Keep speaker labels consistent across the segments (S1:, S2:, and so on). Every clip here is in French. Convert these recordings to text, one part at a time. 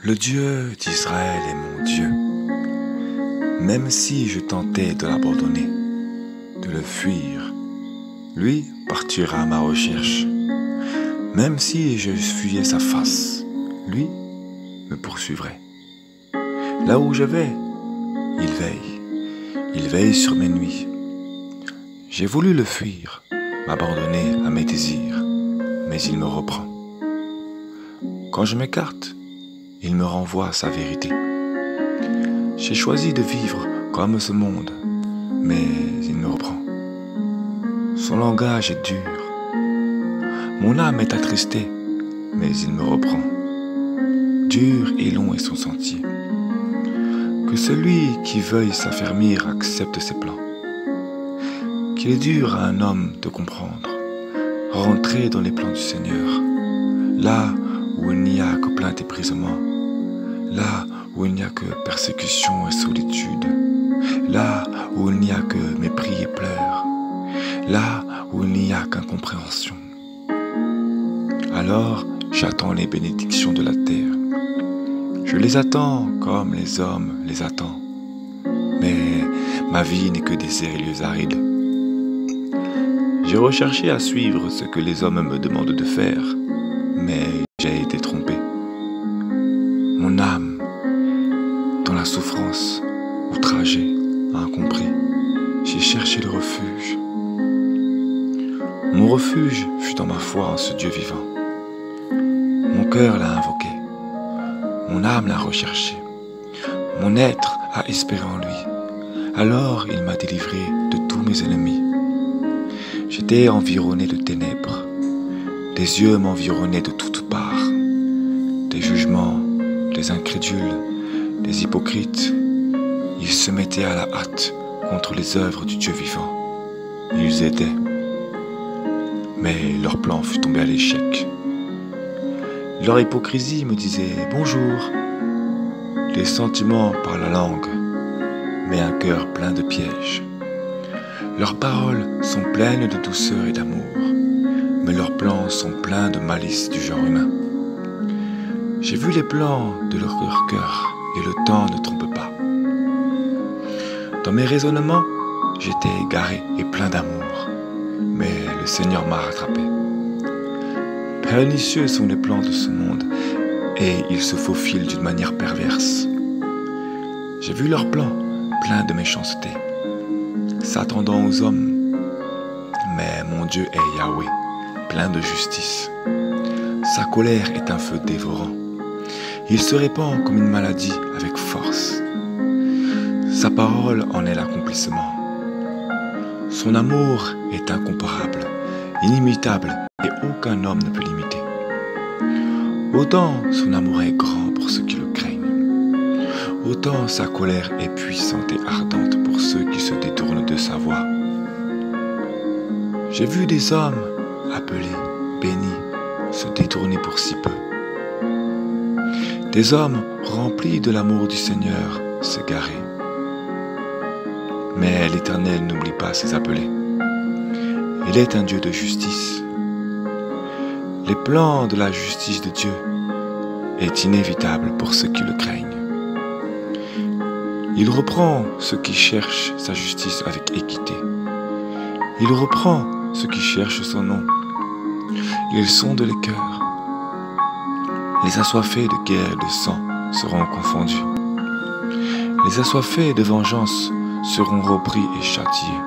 S1: Le Dieu d'Israël est mon Dieu. Même si je tentais de l'abandonner, de le fuir, lui partira à ma recherche. Même si je fuyais sa face, lui me poursuivrait. Là où je vais, il veille. Il veille sur mes nuits. J'ai voulu le fuir, m'abandonner à mes désirs, mais il me reprend. Quand je m'écarte, il me renvoie sa vérité. J'ai choisi de vivre comme ce monde, mais il me reprend. Son langage est dur. Mon âme est attristée, mais il me reprend. Dur et long est son sentier. Que celui qui veuille s'affermir accepte ses plans. Qu'il est dur à un homme de comprendre, rentrer dans les plans du Seigneur, là où il n'y a que plainte et brisement, là où il n'y a que persécution et solitude, là où il n'y a que mépris et pleurs, là où il n'y a qu'incompréhension. Alors j'attends les bénédictions de la terre. Je les attends comme les hommes les attendent. Mais ma vie n'est que désert et lieux arides. J'ai recherché à suivre ce que les hommes me demandent de faire, mais j'ai été trompé. Mon âme, dans la souffrance, outragée, incompris, j'ai cherché le refuge. Mon refuge fut dans ma foi en ce Dieu vivant. Mon cœur l'a invoqué, mon âme l'a recherché, mon être a espéré en lui. Alors il m'a délivré de tous mes ennemis. J'étais environné de ténèbres, des yeux m'environnaient de toutes parts, des jugements, des incrédules, des hypocrites. Ils se mettaient à la hâte contre les œuvres du Dieu vivant. Ils aidaient, mais leur plan fut tombé à l'échec. Leur hypocrisie me disait bonjour, des sentiments par la langue, mais un cœur plein de pièges. Leurs paroles sont pleines de douceur et d'amour, mais leurs plans sont pleins de malice du genre humain. J'ai vu les plans de leur cœur, et le temps ne trompe pas. Dans mes raisonnements, j'étais égaré et plein d'amour, mais le Seigneur m'a rattrapé. Pernicieux sont les plans de ce monde, et ils se faufilent d'une manière perverse. J'ai vu leurs plans pleins de méchanceté, s'attendant aux hommes, mais mon Dieu est Yahweh, plein de justice. Sa colère est un feu dévorant. Il se répand comme une maladie avec force. Sa parole en est l'accomplissement. Son amour est incomparable, inimitable, et aucun homme ne peut l'imiter. Autant son amour est grand pour ceux qui le craignent, autant sa colère est puissante et ardente pour ceux qui se détournent de sa voie. J'ai vu des hommes appelés, bénis, se détourner pour si peu. Des hommes remplis de l'amour du Seigneur s'égarer. Mais l'Éternel n'oublie pas ses appelés. Il est un Dieu de justice. Les plans de la justice de Dieu est inévitable pour ceux qui le craignent. Il reprend ceux qui cherchent sa justice avec équité. Il reprend ceux qui cherchent son nom. Il sonde les cœurs. Les assoiffés de guerre et de sang seront confondus. Les assoiffés de vengeance seront repris et châtiés.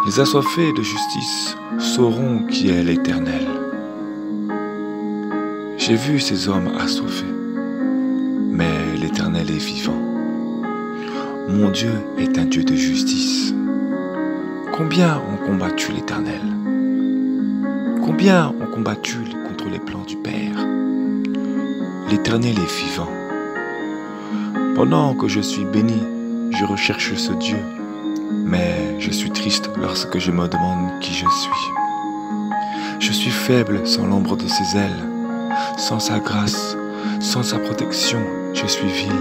S1: Les assoiffés de justice sauront qui est l'Éternel. J'ai vu ces hommes assoiffés, mais l'Éternel est vivant. Mon Dieu est un Dieu de justice. Combien ont combattu l'Éternel? Combien ont combattu contre les plans du Père? L'Éternel est vivant. Pendant que je suis béni, je recherche ce Dieu, mais je suis triste lorsque je me demande qui je suis. Je suis faible sans l'ombre de ses ailes. Sans sa grâce, sans sa protection, je suis vil,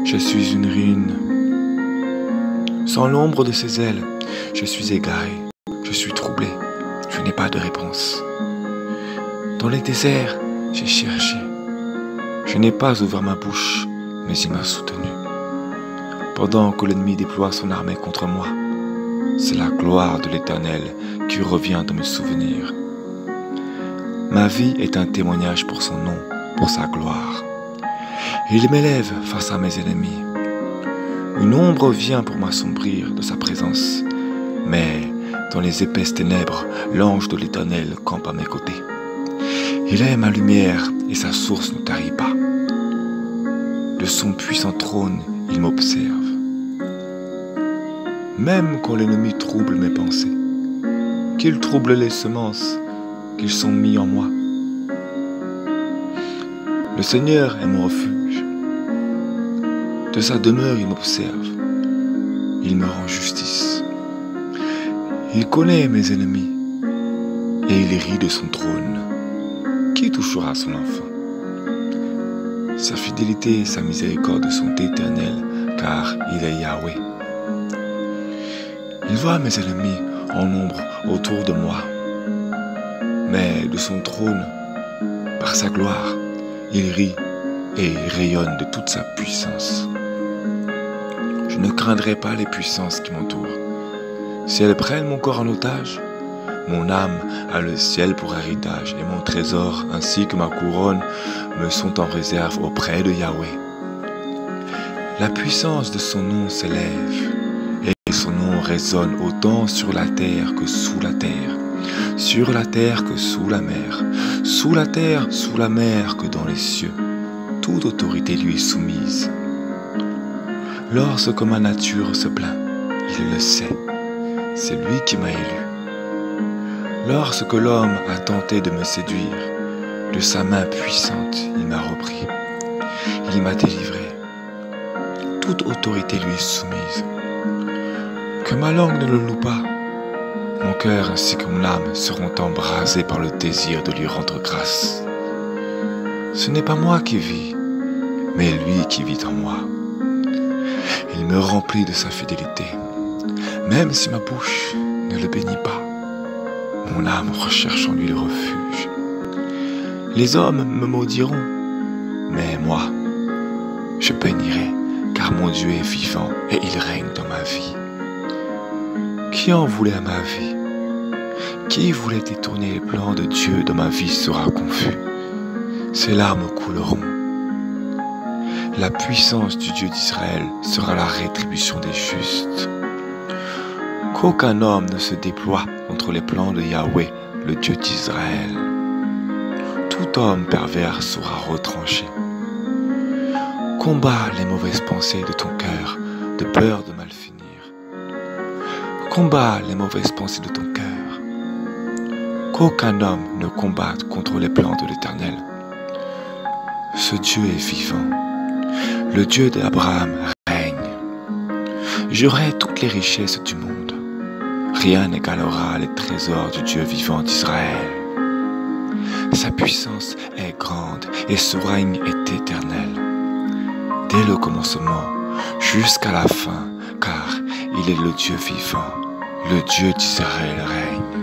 S1: je suis une ruine. Sans l'ombre de ses ailes, je suis égaré, je suis troublé, je n'ai pas de réponse. Dans les déserts, j'ai cherché, Je n'ai pas ouvert ma bouche, mais il m'a soutenu. Pendant que l'ennemi déploie son armée contre moi, c'est la gloire de l'Éternel qui revient dans mes souvenirs. Ma vie est un témoignage pour son nom, pour sa gloire. Il m'élève face à mes ennemis. Une ombre vient pour m'assombrir de sa présence, mais dans les épaisses ténèbres, l'ange de l'Éternel campe à mes côtés. Il est ma lumière et sa source ne tarit pas. De son puissant trône, il m'observe. Même quand l'ennemi trouble mes pensées, qu'il trouble les semences qu'ils sont mis en moi. Le Seigneur est mon refuge. De sa demeure, il m'observe. Il me rend justice. Il connaît mes ennemis et il rit de son trône. Qui touchera son enfant? Sa fidélité et sa miséricorde sont éternelles, car il est Yahweh. Il voit mes ennemis en nombre autour de moi, mais de son trône, par sa gloire, il rit et il rayonne de toute sa puissance. Je ne craindrai pas les puissances qui m'entourent. Si elles prennent mon corps en otage, mon âme a le ciel pour héritage et mon trésor ainsi que ma couronne me sont en réserve auprès de Yahweh. La puissance de son nom s'élève et son nom résonne autant sur la terre que sous la terre, sur la terre que sous la mer, sous la terre, sous la mer que dans les cieux. Toute autorité lui est soumise. Lorsque ma nature se plaint, il le sait, c'est lui qui m'a élu. Lorsque l'homme a tenté de me séduire, de sa main puissante, il m'a repris. Il m'a délivré. Toute autorité lui est soumise. Que ma langue ne le loue pas. Mon cœur ainsi que mon âme seront embrasés par le désir de lui rendre grâce. Ce n'est pas moi qui vis, mais lui qui vit en moi. Il me remplit de sa fidélité, même si ma bouche ne le bénit pas. Mon âme recherche en lui le refuge. Les hommes me maudiront, mais moi, je bénirai, car mon Dieu est vivant et il règne dans ma vie. Qui en voulait à ma vie? Qui voulait détourner les plans de Dieu dans ma vie sera confus. Ses larmes couleront. La puissance du Dieu d'Israël sera la rétribution des justes. Qu'aucun homme ne se déploie contre les plans de Yahweh, le Dieu d'Israël. Tout homme pervers sera retranché. Combat les mauvaises pensées de ton cœur, de peur de mal finir. Combat les mauvaises pensées de ton cœur. Qu'aucun homme ne combatte contre les plans de l'Éternel. Ce Dieu est vivant. Le Dieu d'Abraham règne. J'aurai toutes les richesses du monde. Rien n'égalera les trésors du Dieu vivant d'Israël. Sa puissance est grande et son règne est éternel. Dès le commencement jusqu'à la fin, car il est le Dieu vivant, le Dieu d'Israël règne.